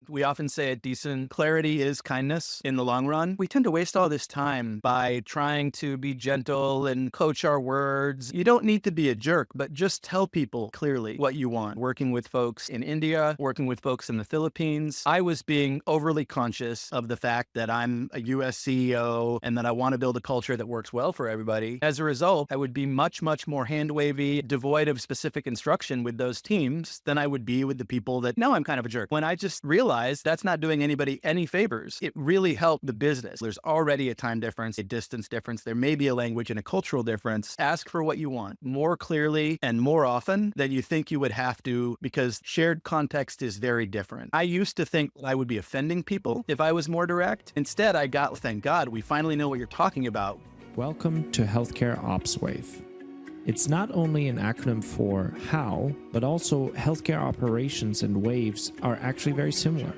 We often say at Decent, clarity is kindness in the long run. We tend to waste all this time by trying to be gentle and coach our words. You don't need to be a jerk, but just tell people clearly what you want. Working with folks in India, working with folks in the Philippines, I was being overly conscious of the fact that I'm a US CEO and that I want to build a culture that works well for everybody. As a result, I would be much, much more hand wavy, devoid of specific instruction with those teams than I would be with the people that know I'm kind of a jerk. When I just realized that's not doing anybody any favors, it really helped the business. There's already a time difference, a distance difference. There may be a language and a cultural difference. Ask for what you want more clearly and more often than you think you would have to, because shared context is very different. I used to think I would be offending people if I was more direct. Instead, I got, thank God, we finally know what you're talking about. Welcome to Healthcare Ops Wave. It's not only an acronym for how, but also healthcare operations and waves are actually very similar.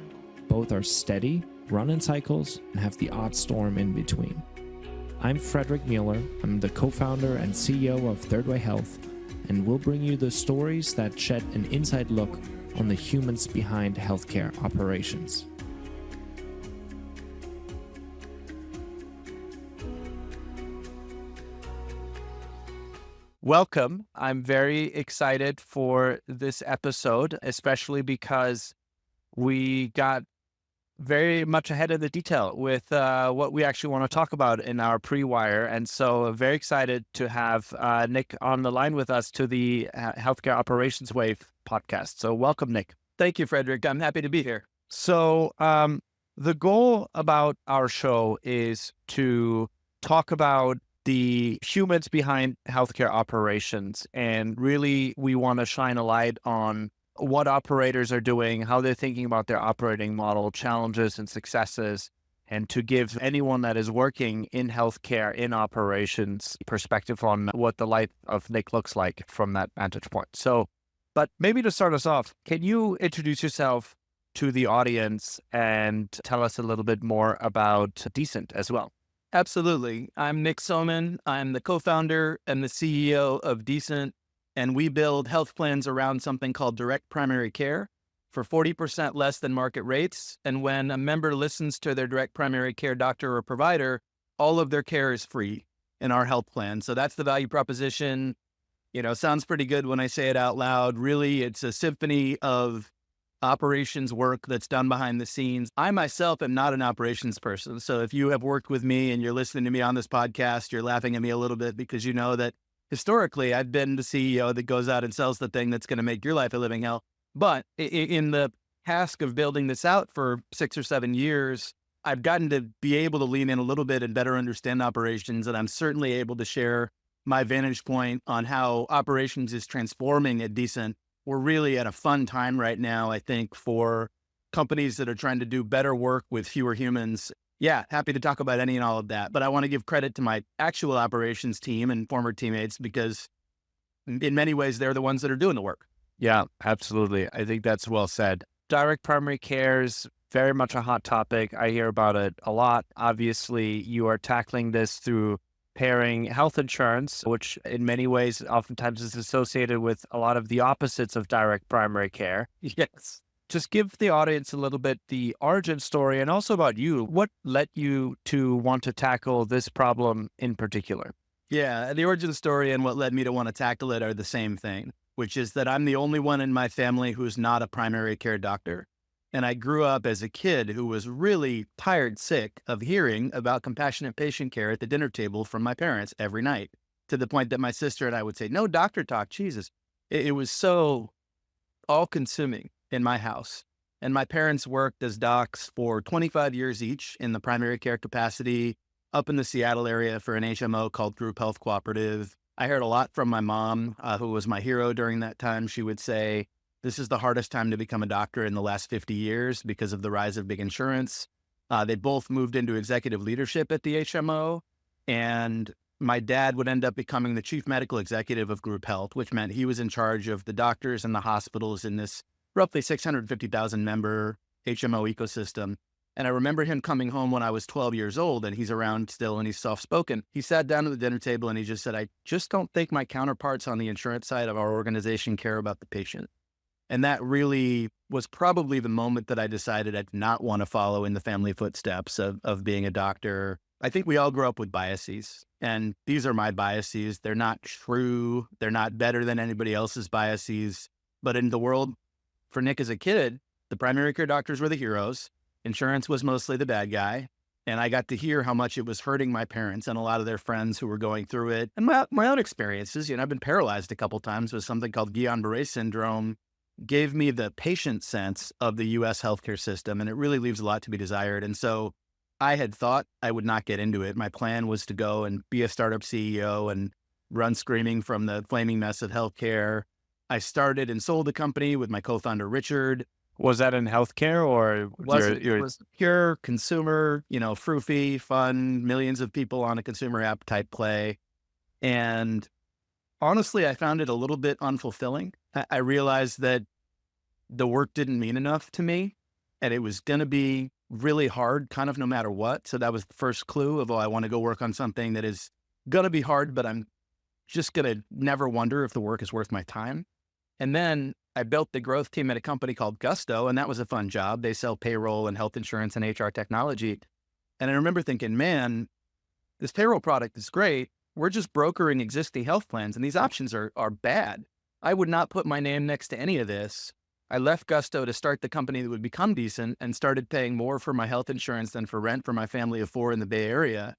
Both are steady, run in cycles, and have the odd storm in between. I'm Frederik Mueller. I'm the co-founder and CEO of Third Way Health, and we'll bring you the stories that shed an inside look on the humans behind healthcare operations. Welcome. I'm very excited for this episode, especially because we got very much ahead of the detail with what we actually want to talk about in our pre-wire. And so very excited to have Nick on the line with us to the Healthcare Operations Wave podcast. So welcome, Nick. Thank you, Frederik. I'm happy to be here. So the goal about our show is to talk about the humans behind healthcare operations. And really, we want to shine a light on what operators are doing, how they're thinking about their operating model, challenges and successes, and to give anyone that is working in healthcare, in operations, perspective on what the life of Nick looks like from that vantage point. So, but maybe to start us off, can you introduce yourself to the audience and tell us a little bit more about Decent as well? Absolutely. I'm Nick Soman. I'm the co-founder and the CEO of Decent, and we build health plans around something called direct primary care for 40% less than market rates. And when a member listens to their direct primary care doctor or provider, all of their care is free in our health plan. So that's the value proposition. You know, sounds pretty good when I say it out loud. Really, it's a symphony of operations work that's done behind the scenes. I myself am not an operations person. So if you have worked with me and you're listening to me on this podcast, you're laughing at me a little bit because you know that historically I've been the CEO that goes out and sells the thing that's going to make your life a living hell. But in the task of building this out for 6 or 7 years, I've gotten to be able to lean in a little bit and better understand operations. And I'm certainly able to share my vantage point on how operations is transforming at Decent. We're really at a fun time right now, I think, for companies that are trying to do better work with fewer humans. Yeah, happy to talk about any and all of that. But I want to give credit to my actual operations team and former teammates because in many ways, they're the ones that are doing the work. Yeah, absolutely. I think that's well said. Direct primary care is very much a hot topic. I hear about it a lot. Obviously, you are tackling this through pairing health insurance, which in many ways oftentimes is associated with a lot of the opposites of direct primary care. Yes. Just give the audience a little bit the origin story and also about you. What led you to want to tackle this problem in particular? Yeah, the origin story and what led me to want to tackle it are the same thing, which is that I'm the only one in my family who's not a primary care doctor. And I grew up as a kid who was really tired sick of hearing about compassionate patient care at the dinner table from my parents every night, to the point that my sister and I would say, no doctor talk, Jesus. It was so all-consuming in my house. And my parents worked as docs for 25 years each in the primary care capacity up in the Seattle area for an HMO called Group Health Cooperative. I heard a lot from my mom, who was my hero during that time. She would say, this is the hardest time to become a doctor in the last 50 years because of the rise of big insurance. They both moved into executive leadership at the HMO, and my dad would end up becoming the chief medical executive of Group Health, which meant he was in charge of the doctors and the hospitals in this roughly 650,000 member HMO ecosystem. And I remember him coming home when I was 12 years old, and he's around still and he's soft-spoken. He sat down at the dinner table and he just said, I just don't think my counterparts on the insurance side of our organization care about the patient. And that really was probably the moment that I decided I did not want to follow in the family footsteps of being a doctor. I think we all grow up with biases, and these are my biases. They're not true. They're not better than anybody else's biases. But in the world, for Nick as a kid, the primary care doctors were the heroes. Insurance was mostly the bad guy. And I got to hear how much it was hurting my parents and a lot of their friends who were going through it. And my own experiences, I've been paralyzed a couple times with something called Guillain-Barré syndrome, gave me the patient sense of the U.S. healthcare system. And it really leaves a lot to be desired. And so I had thought I would not get into it. My plan was to go and be a startup CEO and run screaming from the flaming mess of healthcare. I started and sold the company with my co-founder, Richard. Was that in healthcare or It was pure consumer, froofy, fun, millions of people on a consumer app type play. And honestly, I found it a little bit unfulfilling. I realized that the work didn't mean enough to me, and it was going to be really hard kind of no matter what. So that was the first clue of, I want to go work on something that is going to be hard, but I'm just going to never wonder if the work is worth my time. And then I built the growth team at a company called Gusto, and that was a fun job. They sell payroll and health insurance and HR technology. And I remember thinking, man, this payroll product is great. We're just brokering existing health plans, and these options are bad. I would not put my name next to any of this. I left Gusto to start the company that would become decent and started paying more for my health insurance than for rent for my family of 4 in the Bay Area.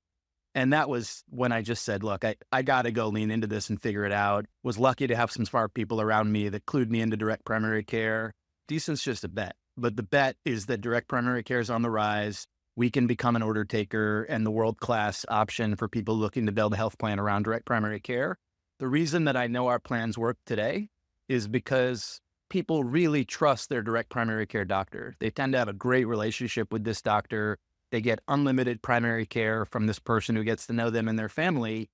And that was when I just said, look, I got to go lean into this and figure it out. Was lucky to have some smart people around me that clued me into direct primary care. Decent's just a bet. But the bet is that direct primary care is on the rise. We can become an order taker and the world-class option for people looking to build a health plan around direct primary care. The reason that I know our plans work today is because people really trust their direct primary care doctor. They tend to have a great relationship with this doctor. They get unlimited primary care from this person who gets to know them and their family.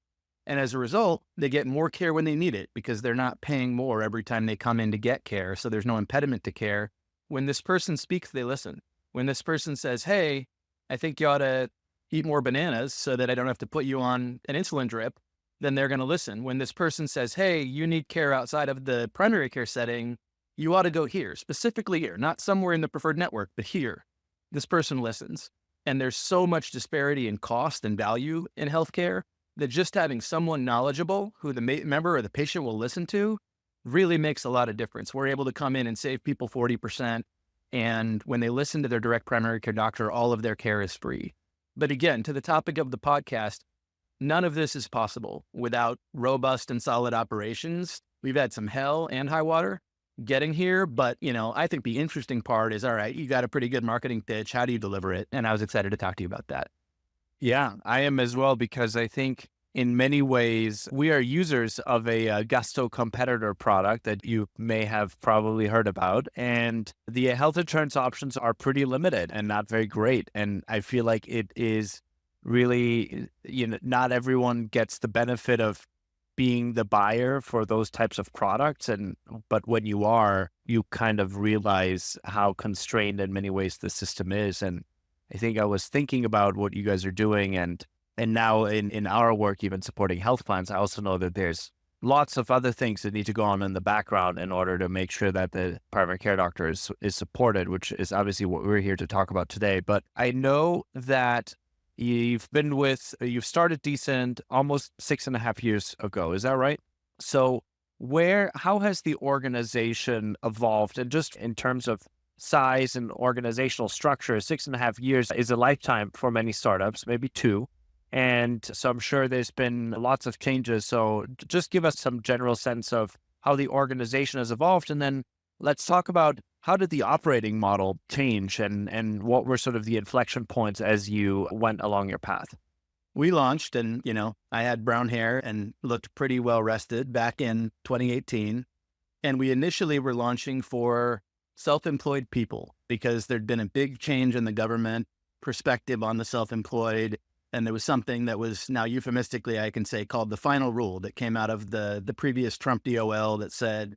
And as a result, they get more care when they need it because they're not paying more every time they come in to get care. So there's no impediment to care. When this person speaks, they listen. When this person says, hey, I think you ought to eat more bananas so that I don't have to put you on an insulin drip, then they're going to listen. When this person says, hey, you need care outside of the primary care setting, you ought to go here, specifically here, not somewhere in the preferred network, but here. This person listens. And there's so much disparity in cost and value in healthcare that just having someone knowledgeable who the member or the patient will listen to really makes a lot of difference. We're able to come in and save people 40%. And when they listen to their direct primary care doctor, all of their care is free. But again, to the topic of the podcast, none of this is possible without robust and solid operations. We've had some hell and high water getting here, but I think the interesting part is, all right, you got a pretty good marketing pitch. How do you deliver it? And I was excited to talk to you about that. Yeah, I am as well, because I think in many ways we are users of a Gusto competitor product that you may have probably heard about, and the health insurance options are pretty limited and not very great. And I feel like it is really, not everyone gets the benefit of being the buyer for those types of products. But when you are, you kind of realize how constrained in many ways the system is. And I think I was thinking about what you guys are doing, and now in our work, even supporting health plans, I also know that there's lots of other things that need to go on in the background in order to make sure that the primary care doctor is supported, which is obviously what we're here to talk about today. But I know that you've started Decent almost 6.5 years ago. Is that right? So how has the organization evolved? And just in terms of size and organizational structure, 6.5 years is a lifetime for many startups, maybe 2. And so I'm sure there's been lots of changes. So just give us some general sense of how the organization has evolved. And then let's talk about, how did the operating model change, and what were sort of the inflection points as you went along your path? We launched, and, I had brown hair and looked pretty well rested back in 2018. And we initially were launching for self-employed people because there'd been a big change in the government perspective on the self-employed. And there was something that was now euphemistically, I can say, called the final rule that came out of the previous Trump DOL that said,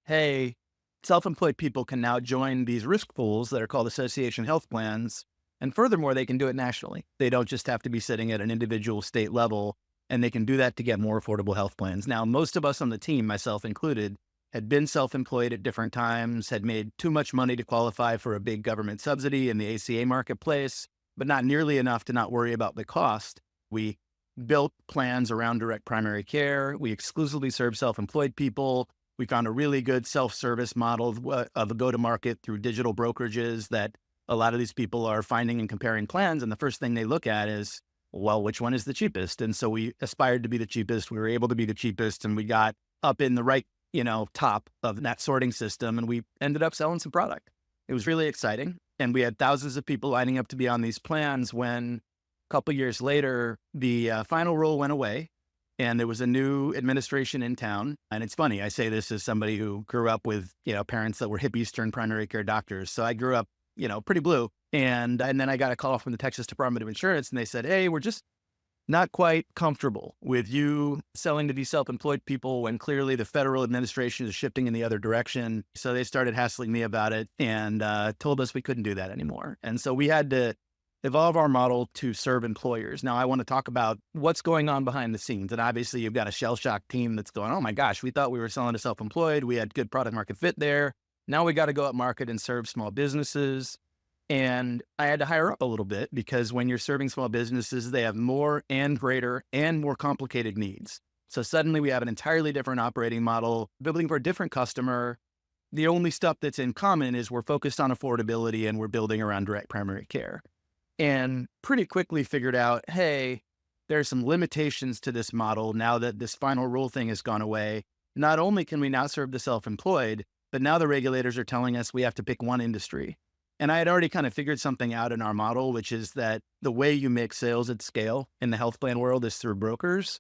hey, self-employed people can now join these risk pools that are called association health plans. And furthermore, they can do it nationally. They don't just have to be sitting at an individual state level, and they can do that to get more affordable health plans. Now, most of us on the team, myself included, had been self-employed at different times, had made too much money to qualify for a big government subsidy in the ACA marketplace, but not nearly enough to not worry about the cost. We built plans around direct primary care. We exclusively serve self-employed people. We found a really good self-service model of a go-to-market through digital brokerages that a lot of these people are finding and comparing plans. And the first thing they look at is, well, which one is the cheapest? And so we aspired to be the cheapest. We were able to be the cheapest, and we got up in the right, top of that sorting system, and we ended up selling some product. It was really exciting. And we had thousands of people lining up to be on these plans when a couple of years later, the final rule went away and there was a new administration in town. And it's funny, I say this as somebody who grew up with, parents that were hippies turned primary care doctors. So I grew up, pretty blue. And then I got a call from the Texas Department of Insurance, and they said, hey, we're just not quite comfortable with you selling to these self-employed people when clearly the federal administration is shifting in the other direction. So they started hassling me about it and told us we couldn't do that anymore. And so we had to evolve our model to serve employers. Now, I want to talk about what's going on behind the scenes. And obviously, you've got a shell-shock team that's going, oh my gosh, we thought we were selling to self-employed. We had good product market fit there. Now we got to go up market and serve small businesses. And I had to hire up a little bit because when you're serving small businesses, they have more and greater and more complicated needs. So suddenly we have an entirely different operating model, building for a different customer. The only stuff that's in common is we're focused on affordability and we're building around direct primary care. And pretty quickly figured out, hey, there's some limitations to this model now that this final rule thing has gone away. Not only can we now serve the self-employed, but now the regulators are telling us we have to pick one industry. And I had already kind of figured something out in our model, which is that the way you make sales at scale in the health plan world is through brokers.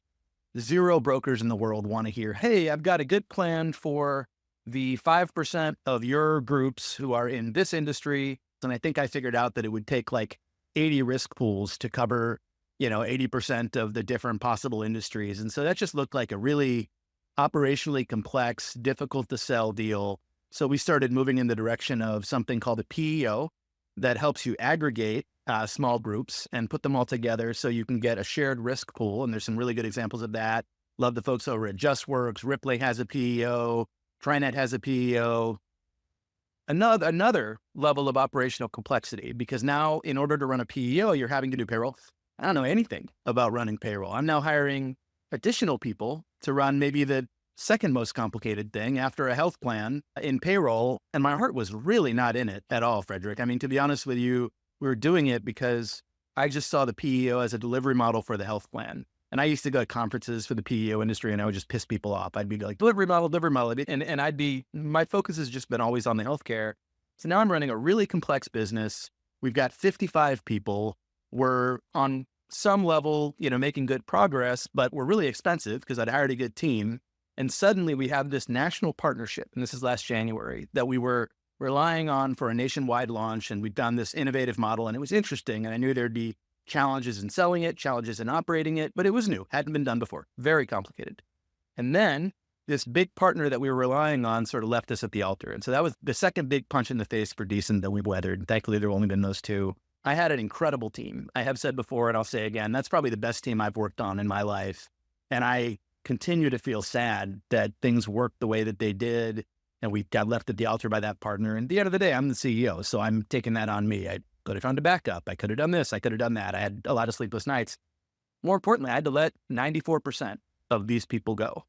0 brokers in the world want to hear, hey, I've got a good plan for the 5% of your groups who are in this industry. And I think I figured out that it would take like 80 risk pools to cover, 80% of the different possible industries. And so that just looked like a really operationally complex, difficult to sell deal. So we started moving in the direction of something called a PEO that helps you aggregate small groups and put them all together so you can get a shared risk pool. And there's some really good examples of that. Love the folks over at JustWorks. Ripley has a PEO. TriNet has a PEO. Another level of operational complexity, because now in order to run a PEO, you're having to do payroll. I don't know anything about running payroll. I'm now hiring additional people to run maybe the second most complicated thing after a health plan in payroll. And my heart was really not in it at all, Frederik. I mean, to be honest with you, we were doing it because I just saw the PEO as a delivery model for the health plan. And I used to go to conferences for the PEO industry and I would just piss people off. I'd be like, delivery model. And my focus has just been always on the healthcare. So now I'm running a really complex business. We've got 55 people. We're on some level, making good progress, but we're really expensive because I'd hired a good team. And suddenly we have this national partnership, and this is last January, that we were relying on for a nationwide launch. And we've done this innovative model, and it was interesting. And I knew there'd be challenges in selling it, challenges in operating it, but it was new, hadn't been done before, very complicated. And then this big partner that we were relying on sort of left us at the altar. And so that was the second big punch in the face for Decent that we've weathered. And thankfully, there have only been those 2. I had an incredible team. I have said before, and I'll say again, that's probably the best team I've worked on in my life. And I continue to feel sad that things worked the way that they did. And we got left at the altar by that partner. And at the end of the day, I'm the CEO. So I'm taking that on me. I could have found a backup. I could have done this. I could have done that. I had a lot of sleepless nights. More importantly, I had to let 94% of these people go.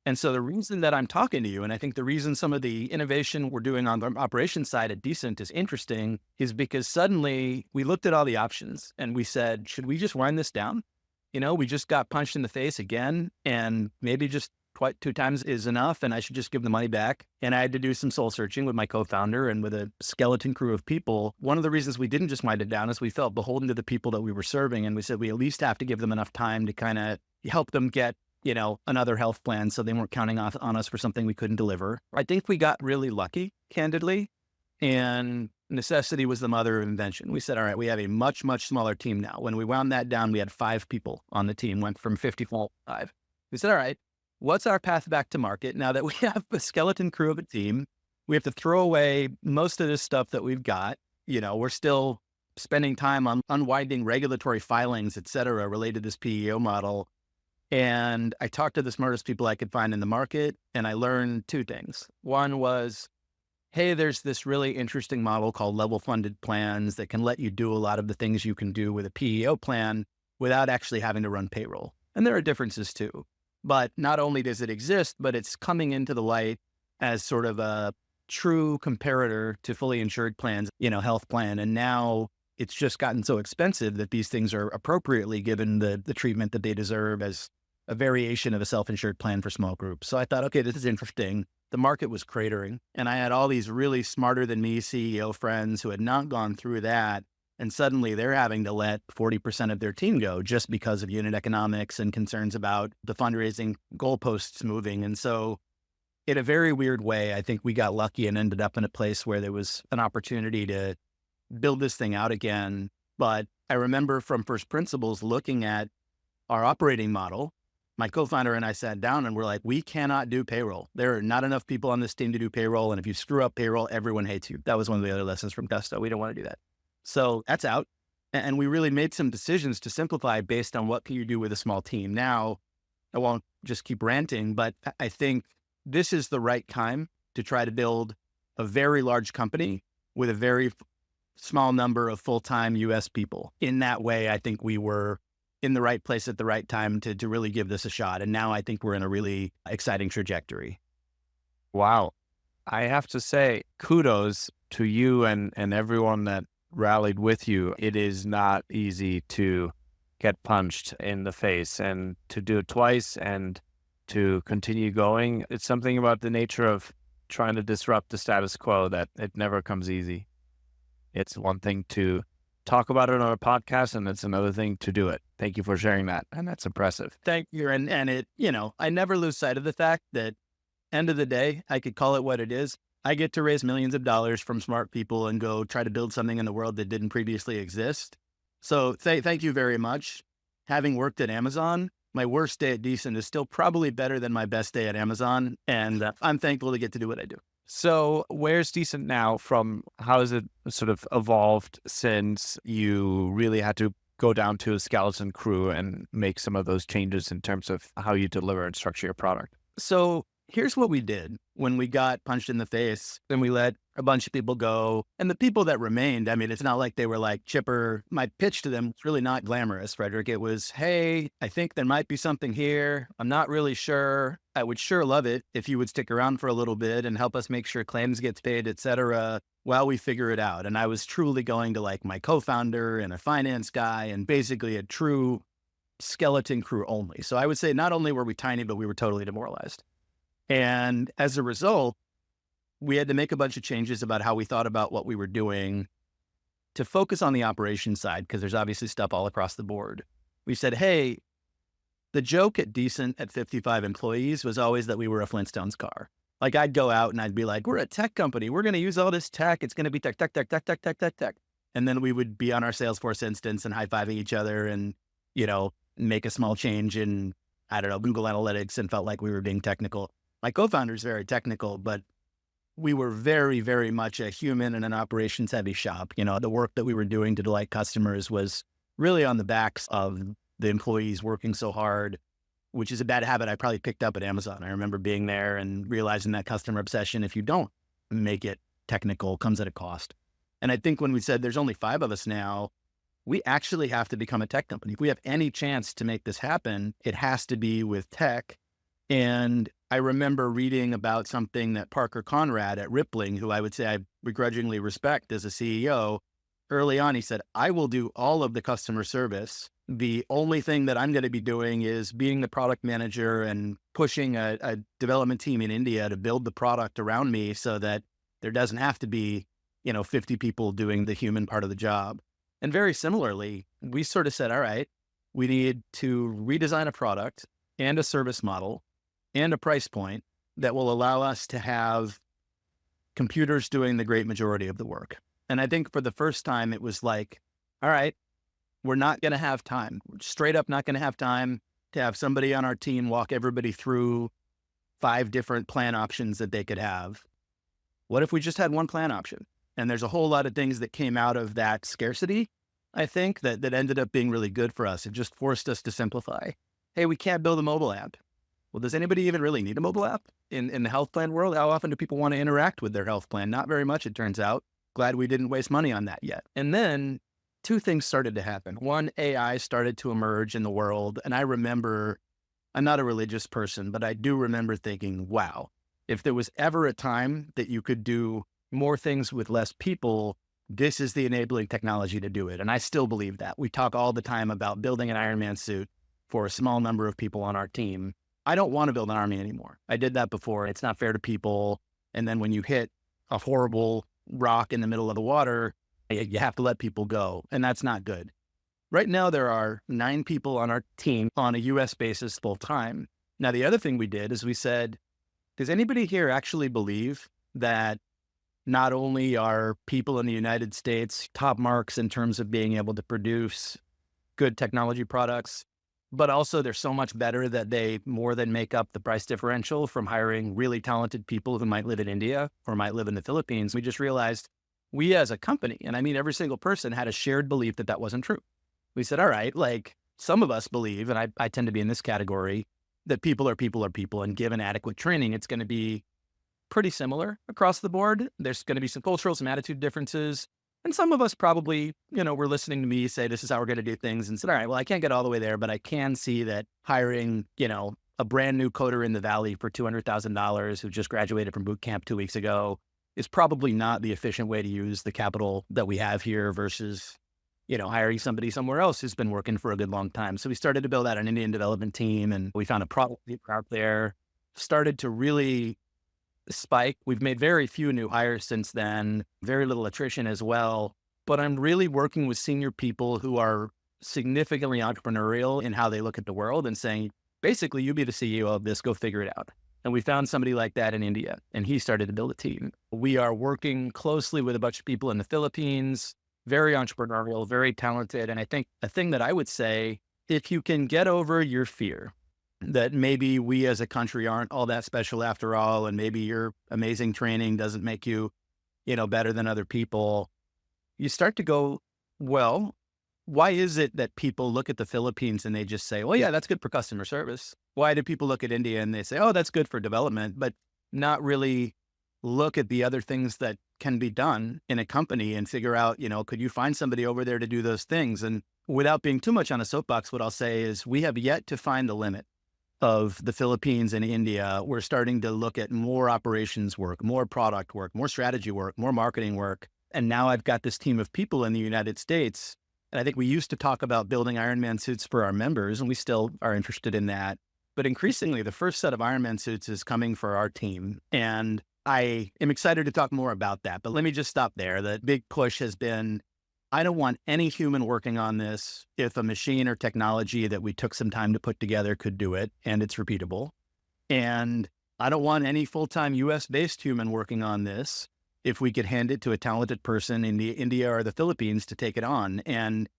And so the reason that I'm talking to you, and I think the reason some of the innovation we're doing on the operations side at Decent is interesting, is because suddenly we looked at all the options and we said, should we just wind this down? We just got punched in the face again, and maybe just 2 times is enough, and I should just give the money back. And I had to do some soul searching with my co-founder and with a skeleton crew of people. One of the reasons we didn't just wind it down is we felt beholden to the people that we were serving. And we said, we at least have to give them enough time to kind of help them get, another health plan so they weren't counting on us for something we couldn't deliver. I think we got really lucky, candidly. And necessity was the mother of invention. We said, all right, we have a much, much smaller team now. When we wound that down, we had 5 people on the team, went from 54 to 5. We said, all right, what's our path back to market? Now that we have a skeleton crew of a team, we have to throw away most of this stuff that we've got. We're still spending time on unwinding regulatory filings, et cetera, related to this PEO model. And I talked to the smartest people I could find in the market, and I learned two things. One was, hey, there's this really interesting model called level funded plans that can let you do a lot of the things you can do with a PEO plan without actually having to run payroll. And there are differences too. But not only does it exist, but it's coming into the light as sort of a true comparator to fully insured plans, health plan. And now it's just gotten so expensive that these things are appropriately given the treatment that they deserve as a variation of a self-insured plan for small groups. So I thought, okay, this is interesting. The market was cratering, and I had all these really smarter than me CEO friends who had not gone through that. And suddenly they're having to let 40% of their team go just because of unit economics and concerns about the fundraising goalposts moving. And so in a very weird way, I think we got lucky and ended up in a place where there was an opportunity to build this thing out again. But I remember from first principles looking at our operating model. My co-founder and I sat down and we're like, we cannot do payroll. There are not enough people on this team to do payroll. And if you screw up payroll, everyone hates you. That was one of the other lessons from Gusto. We don't want to do that. So that's out. And we really made some decisions to simplify based on what can you do with a small team. Now, I won't just keep ranting, but I think this is the right time to try to build a very large company with a very small number of full-time US people. In that way, I think we were in the right place at the right time to really give this a shot. And now I think we're in a really exciting trajectory. Wow. I have to say, kudos to you and everyone that rallied with you. It is not easy to get punched in the face, and to do it twice and to continue going. It's something about the nature of trying to disrupt the status quo that it never comes easy. It's one thing to talk about it on a podcast, and it's another thing to do it. Thank you for sharing that. And that's impressive. Thank you. And it, I never lose sight of the fact that end of the day, I could call it what it is. I get to raise millions of dollars from smart people and go try to build something in the world that didn't previously exist. So thank you very much. Having worked at Amazon, my worst day at Decent is still probably better than my best day at Amazon. And I'm thankful to get to do what I do. So where's Decent now? How has it sort of evolved since you really had to go down to a skeleton crew and make some of those changes in terms of how you deliver and structure your product? So here's what we did when we got punched in the face. Then we let a bunch of people go. And the people that remained, I mean, it's not like they were like chipper. My pitch to them was really not glamorous, Frederik. It was, hey, I think there might be something here. I'm not really sure. I would sure love it if you would stick around for a little bit and help us make sure claims gets paid, et cetera, while we figure it out. And I was truly going to like my co-founder and a finance guy and basically a true skeleton crew only. So I would say not only were we tiny, but we were totally demoralized. And as a result, we had to make a bunch of changes about how we thought about what we were doing to focus on the operations side, because there's obviously stuff all across the board. We said, hey, the joke at Decent at 55 employees was always that we were a Flintstones car. Like I'd go out and I'd be like, we're a tech company. We're going to use all this tech. It's going to be tech, tech, tech, tech, tech, tech, tech, tech. And then we would be on our Salesforce instance and high-fiving each other and, make a small change in, Google Analytics, and felt like we were being technical. My co-founder is very technical, but we were very, very much a human and an operations heavy shop. The work that we were doing to delight customers was really on the backs of the employees working so hard, which is a bad habit I probably picked up at Amazon. I remember being there and realizing that customer obsession, if you don't make it technical, comes at a cost. And I think when we said there's only 5 of us now, we actually have to become a tech company. If we have any chance to make this happen, it has to be with tech. And I remember reading about something that Parker Conrad at Rippling, who I would say I begrudgingly respect as a CEO, early on, he said, I will do all of the customer service. The only thing that I'm going to be doing is being the product manager and pushing a development team in India to build the product around me so that there doesn't have to be, 50 people doing the human part of the job. And very similarly, we sort of said, all right, we need to redesign a product and a service model and a price point that will allow us to have computers doing the great majority of the work. And I think for the first time, it was like, all right, we're not going to have time. We're straight up not going to have time to have somebody on our team walk everybody through 5 different plan options that they could have. What if we just had one plan option? And there's a whole lot of things that came out of that scarcity, I think, that ended up being really good for us. It just forced us to simplify. hey, we can't build a mobile app. Well, does anybody even really need a mobile app in the health plan world? How often do people want to interact with their health plan? Not very much, it turns out. Glad we didn't waste money on that yet. And then two things started to happen. One, AI started to emerge in the world. And I remember, I'm not a religious person, but I do remember thinking, wow, if there was ever a time that you could do more things with less people, this is the enabling technology to do it. And I still believe that. We talk all the time about building an Iron Man suit for a small number of people on our team. I don't want to build an army anymore. I did that before. It's not fair to people. And then when you hit a horrible rock in the middle of the water, you have to let people go. And that's not good. Right now, there are 9 people on our team on a US basis full time. Now, the other thing we did is we said, does anybody here actually believe that not only are people in the United States top marks in terms of being able to produce good technology products, but also they're so much better that they more than make up the price differential from hiring really talented people who might live in India or might live in the Philippines? We just realized we as a company, and I mean every single person, had a shared belief that that wasn't true. We said, all right, like some of us believe, and I tend to be in this category, that people are people are people, and given adequate training, it's going to be pretty similar across the board. There's going to be some cultural, some attitude differences. And some of us probably, were listening to me say, this is how we're going to do things, and said, all right, well, I can't get all the way there, but I can see that hiring, a brand new coder in the Valley for $200,000 who just graduated from boot camp 2 weeks ago is probably not the efficient way to use the capital that we have here versus, hiring somebody somewhere else who's been working for a good long time. So we started to build out an Indian development team, and we found a product out there, started to really spike. We've made very few new hires since then, very little attrition as well. But I'm really working with senior people who are significantly entrepreneurial in how they look at the world and saying, basically, you be the CEO of this, go figure it out. And we found somebody like that in India, and he started to build a team. We are working closely with a bunch of people in the Philippines, very entrepreneurial, very talented. And I think a thing that I would say, if you can get over your fear that maybe we as a country aren't all that special after all, and maybe your amazing training doesn't make you, better than other people, you start to go, well, why is it that people look at the Philippines and they just say, well, yeah, that's good for customer service? Why do people look at India and they say, oh, that's good for development, but not really look at the other things that can be done in a company and figure out, could you find somebody over there to do those things? And without being too much on a soapbox, what I'll say is we have yet to find the limit of the Philippines and India. We're starting to look at more operations work, more product work, more strategy work, more marketing work. And now I've got this team of people in the United States. And I think we used to talk about building Ironman suits for our members, and we still are interested in that. But increasingly, the first set of Ironman suits is coming for our team. And I am excited to talk more about that. But let me just stop there. The big push has been, I don't want any human working on this if a machine or technology that we took some time to put together could do it and it's repeatable. And I don't want any full-time US-based human working on this if we could hand it to a talented person in India or the Philippines to take it on. And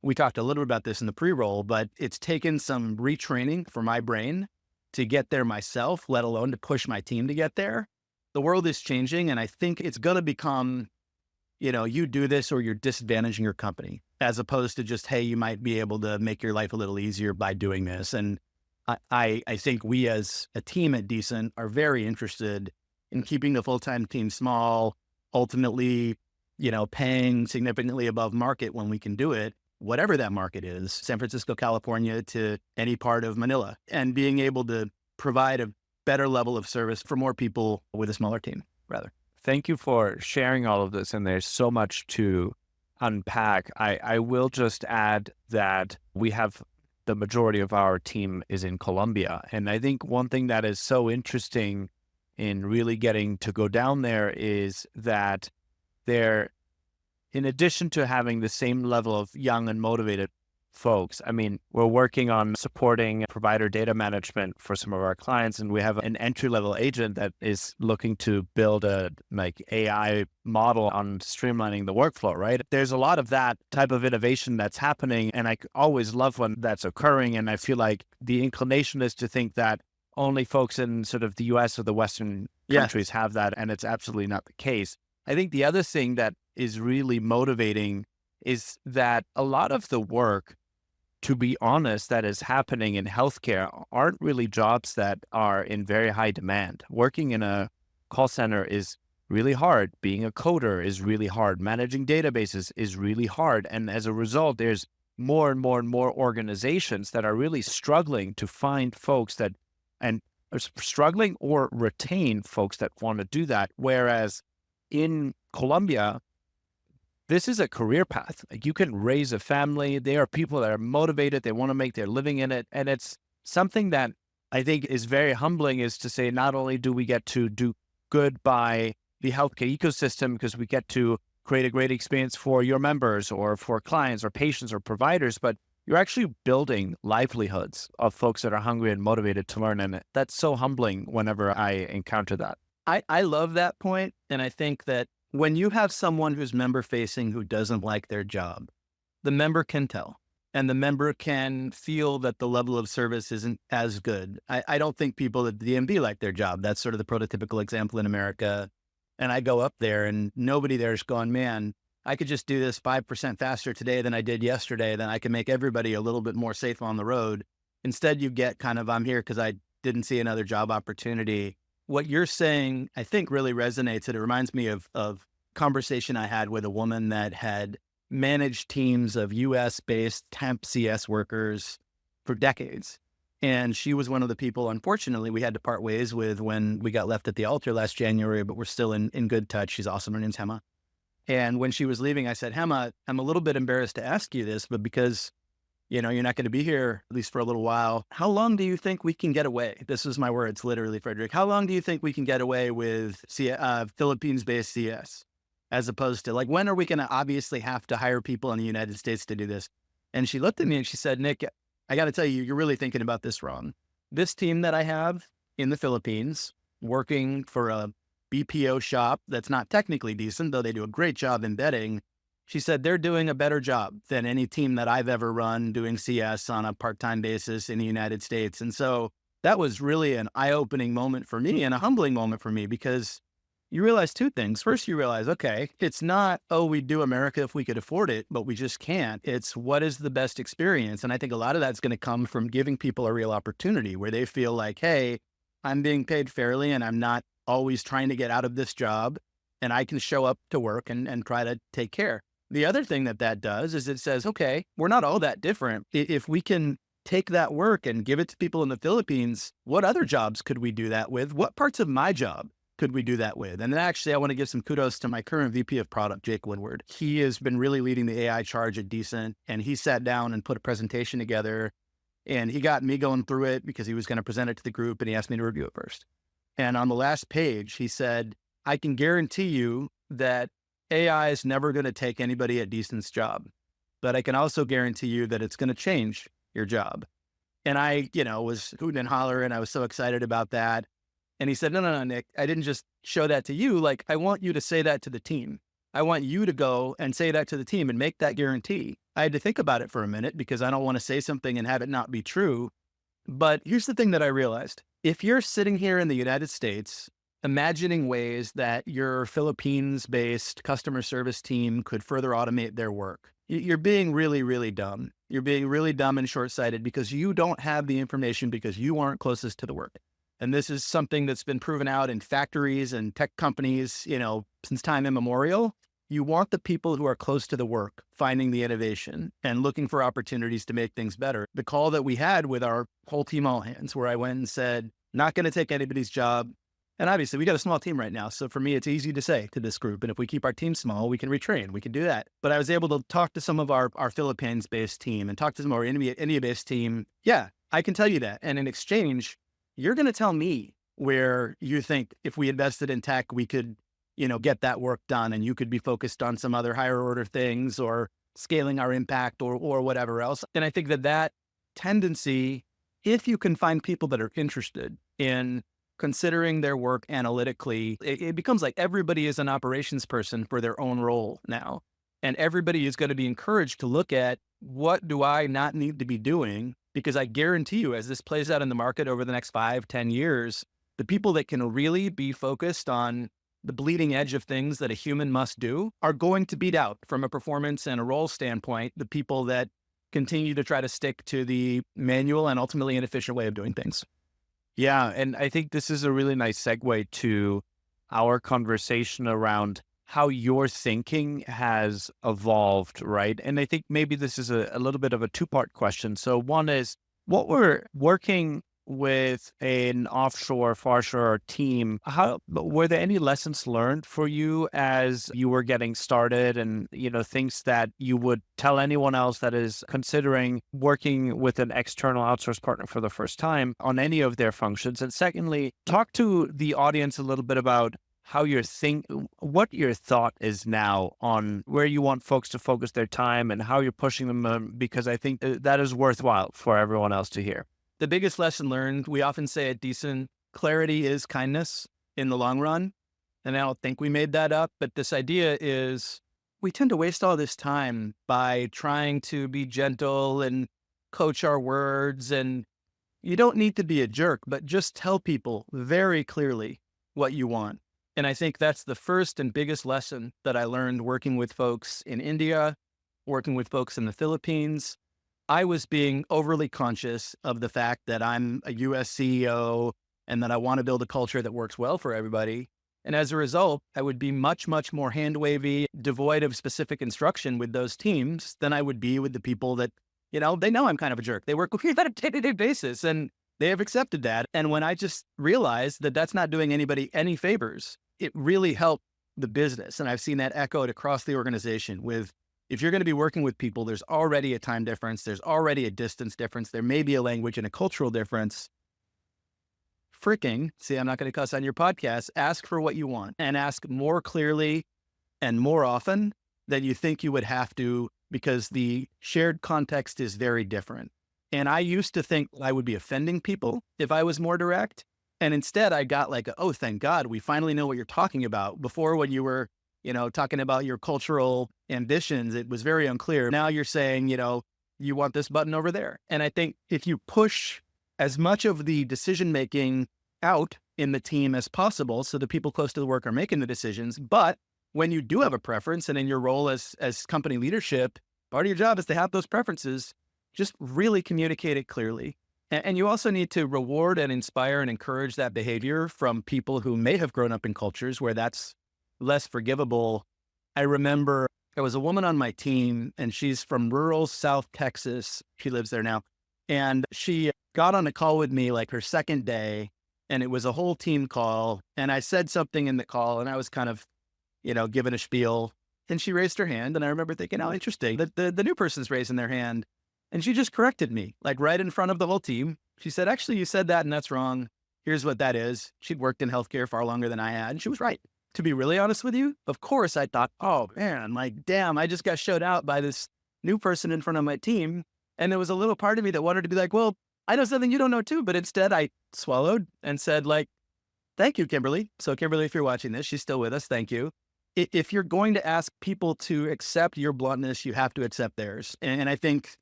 we talked a little bit about this in the pre-roll, but it's taken some retraining for my brain to get there myself, let alone to push my team to get there. The world is changing, and I think it's going to become, you do this or you're disadvantaging your company, as opposed to just, hey, you might be able to make your life a little easier by doing this. And I think we as a team at Decent are very interested in keeping the full-time team small, ultimately, paying significantly above market when we can do it, whatever that market is, San Francisco, California to any part of Manila, and being able to provide a better level of service for more people with a smaller team, rather. Thank you for sharing all of this. And there's so much to unpack. I will just add that we have the majority of our team is in Colombia. And I think one thing that is so interesting in really getting to go down there is that they're, in addition to having the same level of young and motivated folks, I mean, we're working on supporting provider data management for some of our clients, and we have an entry-level agent that is looking to build a AI model on streamlining the workflow, right? There's a lot of that type of innovation that's happening, and I always love when that's occurring, and I feel like the inclination is to think that only folks in sort of the US or the Western countries have that, and it's absolutely not the case. I think the other thing that is really motivating is that a lot of the work to be honest, that is happening in healthcare aren't really jobs that are in very high demand. Working in a call center is really hard. Being a coder is really hard. Managing databases is really hard. And as a result, there's more and more and more organizations that are really struggling to find folks that, and are struggling or retain folks that want to do that. Whereas in Colombia, this is a career path. Like, you can raise a family. There are people that are motivated. They want to make their living in it. And it's something that I think is very humbling, is to say, not only do we get to do good by the healthcare ecosystem because we get to create a great experience for your members or for clients or patients or providers, but you're actually building livelihoods of folks that are hungry and motivated to learn. And that's so humbling whenever I encounter that. I love that point. And I think that when you have someone who's member facing who doesn't like their job, the member can tell, and the member can feel that the level of service isn't as good. I don't think people at the DMV like their job. That's sort of the prototypical example in America. And I go up there and nobody there's going, man, I could just do this 5% faster today than I did yesterday. Then I can make everybody a little bit more safe on the road. Instead, you get kind of, I'm here because I didn't see another job opportunity. What you're saying, I think, really resonates. It reminds me of conversation I had with a woman that had managed teams of US-based temp CS workers for decades. And she was one of the people, unfortunately, we had to part ways with when we got left at the altar last January, but we're still in good touch. She's awesome. Her name's Hema. And when she was leaving, I said, Hema, I'm a little bit embarrassed to ask you this, but because, you're not going to be here at least for a little while, how long do you think we can get away? This is my words, literally, Frederik. How long do you think we can get away with Philippines-based CS? As opposed to, like, when are we going to obviously have to hire people in the United States to do this? And she looked at me and she said, Nick, I got to tell you, you're really thinking about this wrong. This team that I have in the Philippines, working for a BPO shop that's not technically decent, though they do a great job embedding, she said they're doing a better job than any team that I've ever run doing CS on a part-time basis in the United States. And so that was really an eye-opening moment for me and a humbling moment for me, because you realize two things. First, you realize, okay, it's not, oh, we'd do America if we could afford it, but we just can't. It's what is the best experience? And I think a lot of that's going to come from giving people a real opportunity where they feel like, hey, I'm being paid fairly and I'm not always trying to get out of this job, and I can show up to work and try to take care. The other thing that does is it says, okay, we're not all that different. If we can take that work and give it to people in the Philippines, what other jobs could we do that with? What parts of my job could we do that with? And then actually, I want to give some kudos to my current VP of product, Jake Woodward. He has been really leading the AI charge at Decent, and he sat down and put a presentation together, and he got me going through it because he was going to present it to the group, and he asked me to review it first. And on the last page, he said, I can guarantee you that AI is never going to take anybody at Decent's job, but I can also guarantee you that it's going to change your job. And I, was hooting and hollering. I was so excited about that. And he said, no, Nick, I didn't just show that to you. Like, I want you to say that to the team. I want you to go and say that to the team and make that guarantee. I had to think about it for a minute because I don't want to say something and have it not be true. But here's the thing that I realized. If you're sitting here in the United States, imagining ways that your Philippines-based customer service team could further automate their work, you're being really, really dumb. You're being really dumb and short-sighted because you don't have the information because you aren't closest to the work. And this is something that's been proven out in factories and tech companies, since time immemorial. You want the people who are close to the work, finding the innovation and looking for opportunities to make things better. The call that we had with our whole team all hands, where I went and said, not going to take anybody's job. And obviously we got a small team right now. So for me, it's easy to say to this group. And if we keep our team small, we can retrain, we can do that. But I was able to talk to some of our Philippines-based team and talk to some of our India-based team. Yeah, I can tell you that. And in exchange, you're going to tell me where you think if we invested in tech, we could, get that work done, and you could be focused on some other higher order things or scaling our impact or whatever else. And I think that tendency, if you can find people that are interested in considering their work analytically, it becomes like everybody is an operations person for their own role now. And everybody is going to be encouraged to look at, what do I not need to be doing? Because I guarantee you, as this plays out in the market over the next 5-10 years, the people that can really be focused on the bleeding edge of things that a human must do are going to beat out, from a performance and a role standpoint, the people that continue to try to stick to the manual and ultimately inefficient way of doing things. Yeah, and I think this is a really nice segue to our conversation around how your thinking has evolved, right? And I think maybe this is a little bit of a two-part question. So one is, what we're working with an offshore, farshore team, how were there any lessons learned for you as you were getting started, and things that you would tell anyone else that is considering working with an external outsource partner for the first time on any of their functions? And secondly, talk to the audience a little bit about how what your thought is now on where you want folks to focus their time and how you're pushing them, because I think that is worthwhile for everyone else to hear. The biggest lesson learned, we often say at Decent, clarity is kindness in the long run. And I don't think we made that up, but this idea is we tend to waste all this time by trying to be gentle and coach our words. And you don't need to be a jerk, but just tell people very clearly what you want. And I think that's the first and biggest lesson that I learned working with folks in India, working with folks in the Philippines. I was being overly conscious of the fact that I'm a US CEO and that I want to build a culture that works well for everybody. And as a result, I would be much, much more hand-wavy, devoid of specific instruction with those teams than I would be with the people that, they know I'm kind of a jerk. They work with me on a day-to-day basis, and they have accepted that. And when I just realized that that's not doing anybody any favors, it really helped the business. And I've seen that echoed across the organization with, if you're going to be working with people, there's already a time difference. There's already a distance difference. There may be a language and a cultural difference. See, I'm not going to cuss on your podcast. Ask for what you want and ask more clearly and more often than you think you would have to, because the shared context is very different. And I used to think I would be offending people if I was more direct. And instead I got like, oh, thank God, we finally know what you're talking about. Before, when you were talking about your cultural ambitions, it was very unclear. Now you're saying, you want this button over there. And I think if you push as much of the decision-making out in the team as possible, so the people close to the work are making the decisions, but when you do have a preference and in your role as company leadership, part of your job is to have those preferences, just really communicate it clearly. And you also need to reward and inspire and encourage that behavior from people who may have grown up in cultures where that's less forgivable. I remember there was a woman on my team, and she's from rural South Texas. She lives there now. And she got on a call with me like her second day, and it was a whole team call. And I said something in the call, and I was kind of, giving a spiel, and she raised her hand. And I remember thinking, oh, interesting, that the new person's raising their hand. And she just corrected me, like right in front of the whole team. She said, actually, you said that and that's wrong. Here's what that is. She'd worked in healthcare far longer than I had, and she was right. To be really honest with you, of course, I thought, oh man, like, damn, I just got showed out by this new person in front of my team. And there was a little part of me that wanted to be like, well, I know something you don't know too. But instead I swallowed and said, like, thank you, Kimberly. So Kimberly, if you're watching this, she's still with us. Thank you. If you're going to ask people to accept your bluntness, you have to accept theirs. And I think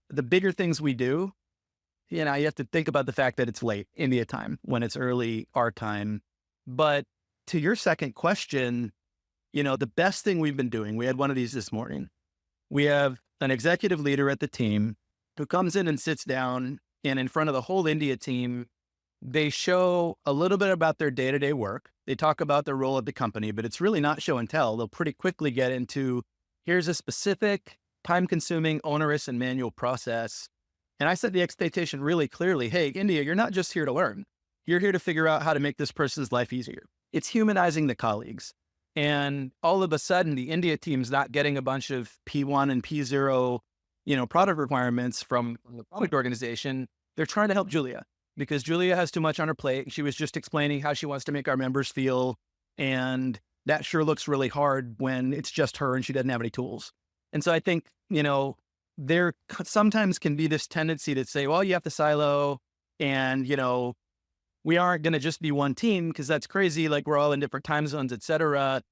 the bigger things we do, you have to think about the fact that it's late India time when it's early our time. But to your second question, the best thing we've been doing, we had one of these this morning. We have an executive leader at the team who comes in and sits down, and in front of the whole India team, they show a little bit about their day-to-day work. They talk about their role at the company, but it's really not show and tell. They'll pretty quickly get into, here's a specific time-consuming, onerous, and manual process. And I set the expectation really clearly. Hey, India, you're not just here to learn. You're here to figure out how to make this person's life easier. It's humanizing the colleagues. And all of a sudden, the India team's not getting a bunch of P1 and P0, product requirements from the product organization. They're trying to help Julia because Julia has too much on her plate. She was just explaining how she wants to make our members feel. And that sure looks really hard when it's just her and she doesn't have any tools. And so I think, there sometimes can be this tendency to say, well, you have to silo and, we aren't going to just be one team because that's crazy. Like, we're all in different time zones, et cetera.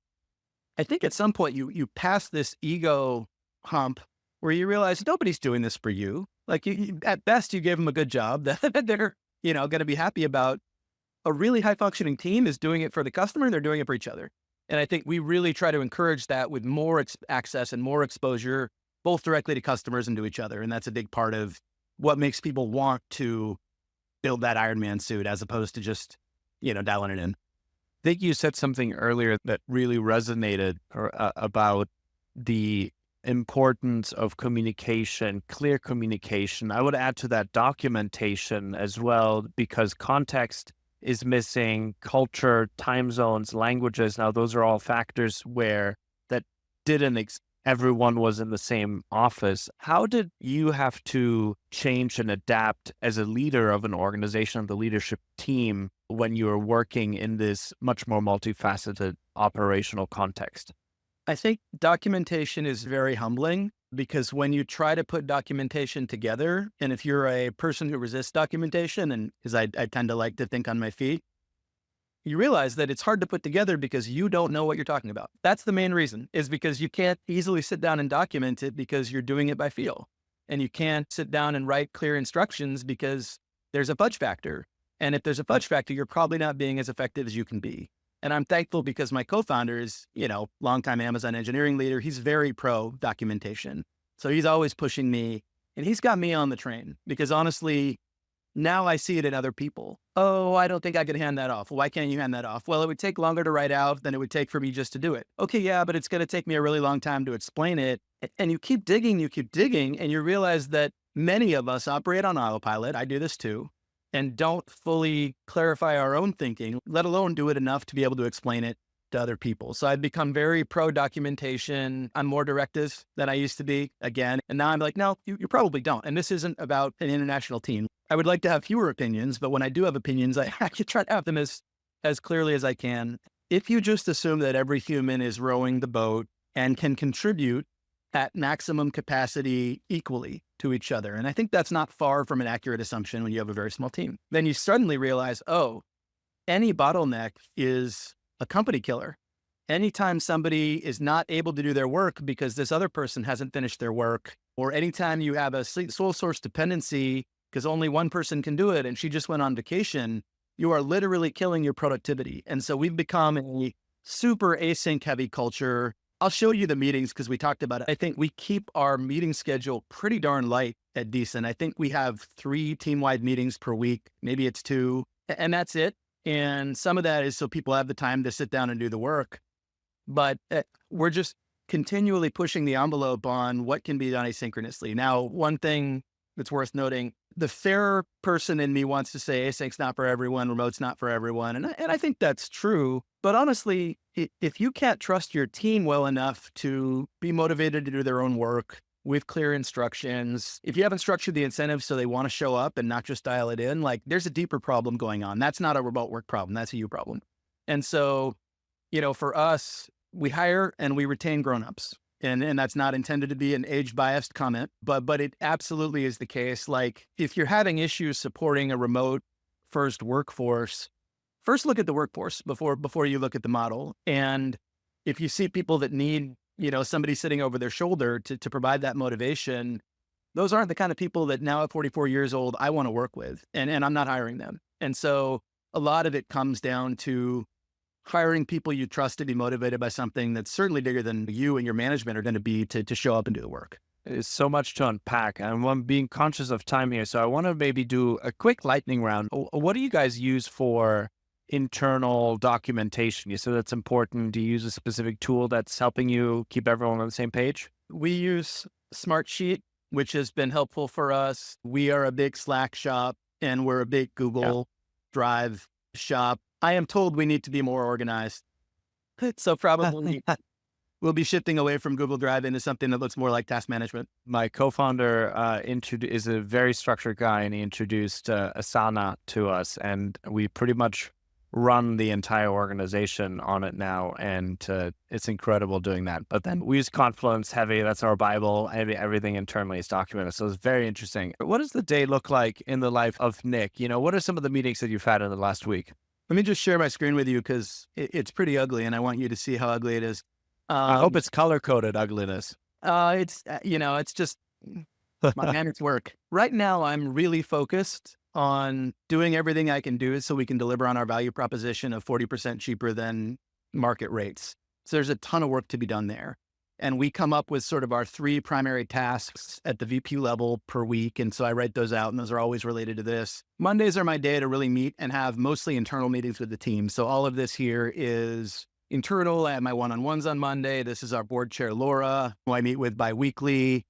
I think at some point you pass this ego hump where you realize nobody's doing this for you. Like, at best, you gave them a good job that they're, going to be happy about. A really high functioning team is doing it for the customer, and they're doing it for each other. And I think we really try to encourage that with more access and more exposure both directly to customers and to each other. And that's a big part of what makes people want to build that Iron Man suit as opposed to just, dialing it in. I think you said something earlier that really resonated about the importance of communication, clear communication. I would add to that documentation as well, because context is missing, culture, time zones, languages. Now, those are all factors where that didn't everyone was in the same office. How did you have to change and adapt as a leader of an organization, of the leadership team, when you were working in this much more multifaceted operational context? I think documentation is very humbling, because when you try to put documentation together, and if you're a person who resists documentation, and because I tend to like to think on my feet, you realize that it's hard to put together because you don't know what you're talking about. That's the main reason, is because you can't easily sit down and document it because you're doing it by feel. And you can't sit down and write clear instructions because there's a fudge factor. And if there's a fudge factor, you're probably not being as effective as you can be. And I'm thankful because my co-founder is, longtime Amazon engineering leader. He's very pro documentation. So he's always pushing me, and he's got me on the train, because honestly, now I see it in other people. Oh, I don't think I could hand that off. Why can't you hand that off? Well, it would take longer to write out than it would take for me just to do it. Okay, yeah, but it's going to take me a really long time to explain it. And you keep digging, and you realize that many of us operate on autopilot. I do this too. And don't fully clarify our own thinking, let alone do it enough to be able to explain it to other people. So I've become very pro documentation. I'm more directive than I used to be, again. And now I'm like, no, you probably don't. And this isn't about an international team. I would like to have fewer opinions, but when I do have opinions, I try to have them as clearly as I can. If you just assume that every human is rowing the boat and can contribute at maximum capacity equally to each other, and I think that's not far from an accurate assumption when you have a very small team, then you suddenly realize, oh, any bottleneck is a company killer. Anytime somebody is not able to do their work because this other person hasn't finished their work, or anytime you have a sole source dependency because only one person can do it and she just went on vacation, you are literally killing your productivity. And so we've become a super async heavy culture. I'll show you the meetings because we talked about it. I think we keep our meeting schedule pretty darn light at Decent. I think we have 3 team-wide meetings per week. Maybe it's 2, and that's it. And some of that is so people have the time to sit down and do the work. But we're just continually pushing the envelope on what can be done asynchronously. Now, one thing that's worth noting, the fair person in me wants to say async's not for everyone, remote's not for everyone. And I think that's true. But honestly, if you can't trust your team well enough to be motivated to do their own work with clear instructions, if you haven't structured the incentives so they want to show up and not just dial it in, like there's a deeper problem going on. That's not a remote work problem. That's a you problem. And so, for us, we hire and we retain grownups. And that's not intended to be an age-biased comment, but it absolutely is the case. Like, if you're having issues supporting a remote-first workforce, first look at the workforce before you look at the model. And if you see people that need, somebody sitting over their shoulder to provide that motivation, those aren't the kind of people that now at 44 years old, I want to work with, and I'm not hiring them. And so a lot of it comes down to hiring people you trust to be motivated by something that's certainly bigger than you and your management are going to be to show up and do the work. There's so much to unpack, and I'm being conscious of time here. So I want to maybe do a quick lightning round. What do you guys use for internal documentation? You said that's important. Do you use a specific tool that's helping you keep everyone on the same page? We use Smartsheet, which has been helpful for us. We are a big Slack shop, and we're a big Google Drive shop. I am told we need to be more organized. So probably we'll be shifting away from Google Drive into something that looks more like task management. My co-founder is a very structured guy, and he introduced Asana to us, and we pretty much run the entire organization on it now, and it's incredible doing that. But then we use Confluence heavy. That's our Bible. Everything internally is documented. So it's very interesting. What does the day look like in the life of Nick? What are some of the meetings that you've had in the last week? Let me just share my screen with you because it's pretty ugly, and I want you to see how ugly it is. I hope it's color-coded ugliness. It's just my man's work. Right now, I'm really focused on doing everything I can do so we can deliver on our value proposition of 40% cheaper than market rates. So there's a ton of work to be done there. And we come up with sort of our 3 primary tasks at the VP level per week. And so I write those out, and those are always related to this. Mondays are my day to really meet and have mostly internal meetings with the team. So all of this here is internal. I have my one-on-ones on Monday. This is our board chair, Laura, who I meet with biweekly.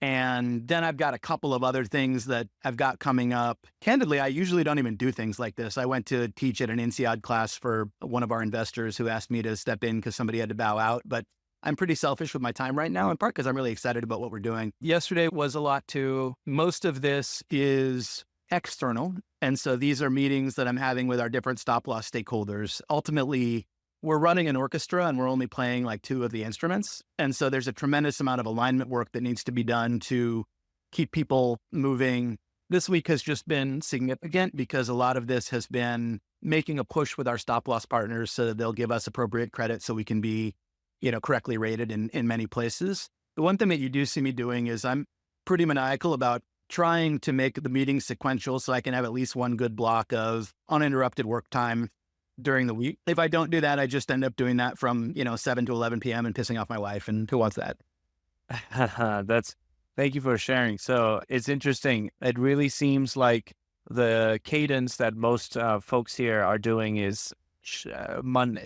And then I've got a couple of other things that I've got coming up. Candidly, I usually don't even do things like this. I went to teach at an INSEAD class for one of our investors who asked me to step in because somebody had to bow out. But I'm pretty selfish with my time right now, in part because I'm really excited about what we're doing. Yesterday was a lot too. Most of this is external. And so these are meetings that I'm having with our different stop loss stakeholders. Ultimately, we're running an orchestra and we're only playing like 2 of the instruments. And so there's a tremendous amount of alignment work that needs to be done to keep people moving. This week has just been significant because a lot of this has been making a push with our stop loss partners so that they'll give us appropriate credit so we can be correctly rated in many places. The one thing that you do see me doing is I'm pretty maniacal about trying to make the meetings sequential so I can have at least one good block of uninterrupted work time during the week. If I don't do that, I just end up doing that from, 7 to 11 p.m. and pissing off my wife. And who wants that? Thank you for sharing. So it's interesting. It really seems like the cadence that most folks here are doing is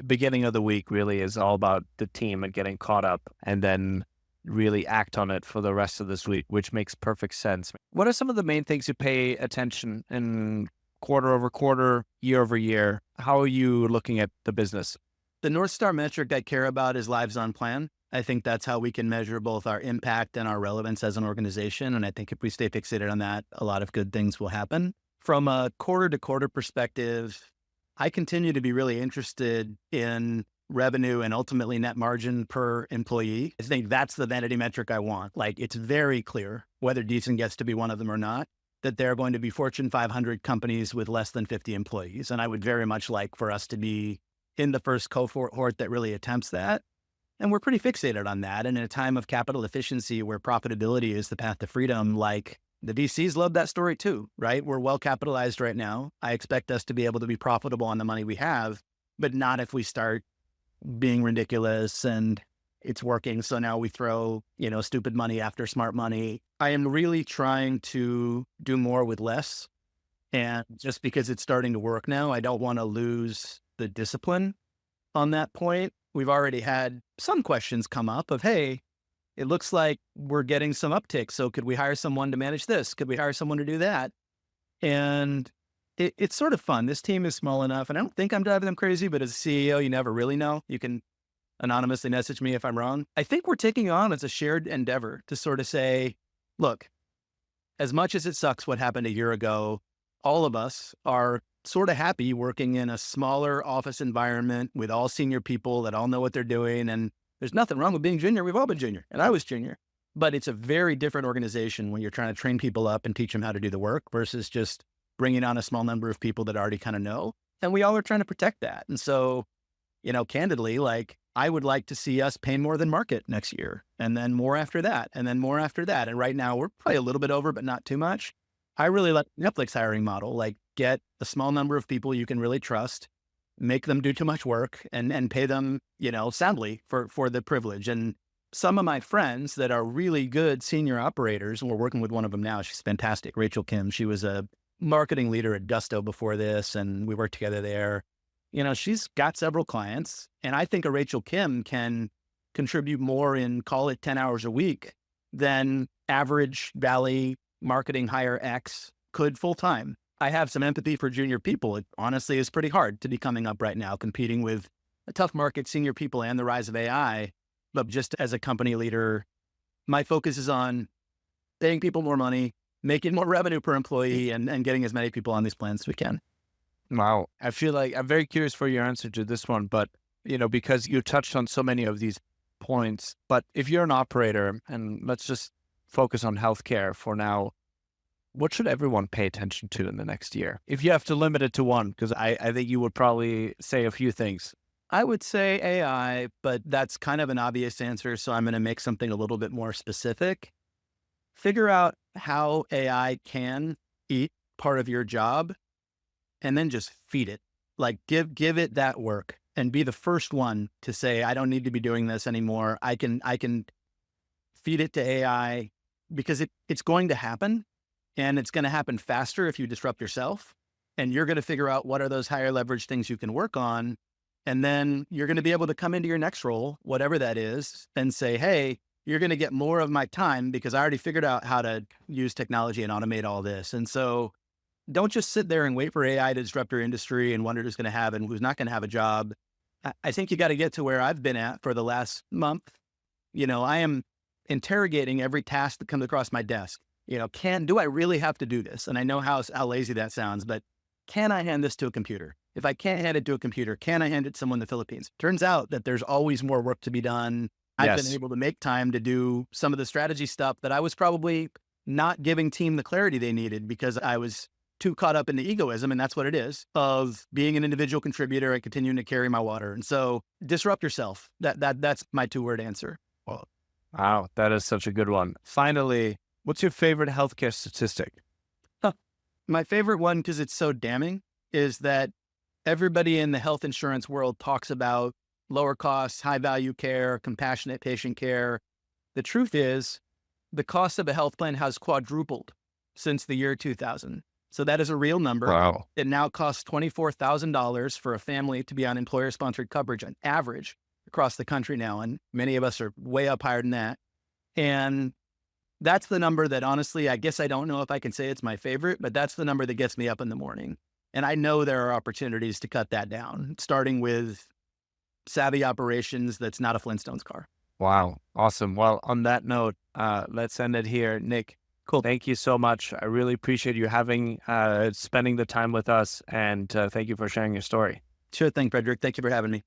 beginning of the week really is all about the team and getting caught up, and then really act on it for the rest of this week, which makes perfect sense. What are some of the main things you pay attention in quarter over quarter, year over year? How are you looking at the business? The North Star metric I care about is lives on plan. I think that's how we can measure both our impact and our relevance as an organization. And I think if we stay fixated on that, a lot of good things will happen. From a quarter to quarter perspective, I continue to be really interested in revenue and ultimately net margin per employee. I think that's the vanity metric I want. Like, it's very clear, whether Decent gets to be one of them or not, that there are going to be Fortune 500 companies with less than 50 employees. And I would very much like for us to be in the first cohort that really attempts that. And we're pretty fixated on that. And in a time of capital efficiency where profitability is the path to freedom, like, the VCs love that story too, right? We're well capitalized right now. I expect us to be able to be profitable on the money we have, but not if we start being ridiculous and it's working. So now we throw, stupid money after smart money. I am really trying to do more with less. And just because it's starting to work now, I don't want to lose the discipline on that point. We've already had some questions come up of, hey, it looks like we're getting some uptick. So could we hire someone to manage this? Could we hire someone to do that? And it's sort of fun. This team is small enough, and I don't think I'm driving them crazy, but as a CEO, you never really know. You can anonymously message me if I'm wrong. I think we're taking on as a shared endeavor to sort of say, look, as much as it sucks what happened a year ago, all of us are sort of happy working in a smaller office environment with all senior people that all know what they're doing. And there's nothing wrong with being junior. We've all been junior, and I was junior. But it's a very different organization when you're trying to train people up and teach them how to do the work versus just bringing on a small number of people that already kind of know. And we all are trying to protect that. And so, candidly, like, I would like to see us pay more than market next year, and then more after that, and then more after that. And right now we're probably a little bit over, but not too much. I really like Netflix hiring model, like, get a small number of people you can really trust, make them do too much work, and pay them, soundly for the privilege. And some of my friends that are really good senior operators, and we're working with one of them now, she's fantastic, Rachel Kim. She was a marketing leader at Gusto before this, and we worked together there. She's got several clients, and I think a Rachel Kim can contribute more in, call it 10 hours a week, than average Valley marketing hire X could full time. I have some empathy for junior people. It honestly is pretty hard to be coming up right now, competing with a tough market, senior people, and the rise of AI. But just as a company leader, my focus is on paying people more money, making more revenue per employee, and getting as many people on these plans as we can. Wow. I feel like I'm very curious for your answer to this one, but, because you touched on so many of these points, but if you're an operator, and let's just focus on healthcare for now, what should everyone pay attention to in the next year? If you have to limit it to one, because I think you would probably say a few things. I would say AI, but that's kind of an obvious answer. So I'm going to make something a little bit more specific. Figure out how AI can eat part of your job, and then just feed it. Like, give it that work. and be the first one to say, I don't need to be doing this anymore. I can feed it to AI, because it's going to happen, and it's going to happen faster if you disrupt yourself. And you're going to figure out what are those higher leverage things you can work on. And then you're going to be able to come into your next role, whatever that is, and say, hey, you're going to get more of my time because I already figured out how to use technology and automate all this. And so don't just sit there and wait for AI to disrupt your industry and wonder who's going to have and who's not going to have a job. I think you got to get to where I've been at for the last month. I am interrogating every task that comes across my desk. Do I really have to do this? And I know how lazy that sounds, but can I hand this to a computer? If I can't hand it to a computer, can I hand it to someone in the Philippines? Turns out that there's always more work to be done. I've been able to make time to do some of the strategy stuff that I was probably not giving team the clarity they needed because I was too caught up in the egoism, and that's what it is, of being an individual contributor and continuing to carry my water. And so disrupt yourself. That's my 2-word answer. Wow, that is such a good one. Finally, what's your favorite healthcare statistic? My favorite one, because it's so damning, is that everybody in the health insurance world talks about lower costs, high value care, compassionate patient care. The truth is, the cost of a health plan has quadrupled since the year 2000. So that is a real number. Wow. It now costs $24,000 for a family to be on employer-sponsored coverage on average across the country now. And many of us are way up higher than that. And that's the number that, honestly, I guess I don't know if I can say it's my favorite, but that's the number that gets me up in the morning. And I know there are opportunities to cut that down, starting with savvy operations that's not a Flintstones car. Wow. Awesome. Well, on that note, let's end it here. Nick, cool. Thank you so much. I really appreciate you spending the time with us, and thank you for sharing your story. Sure thing, Frederik. Thank you for having me.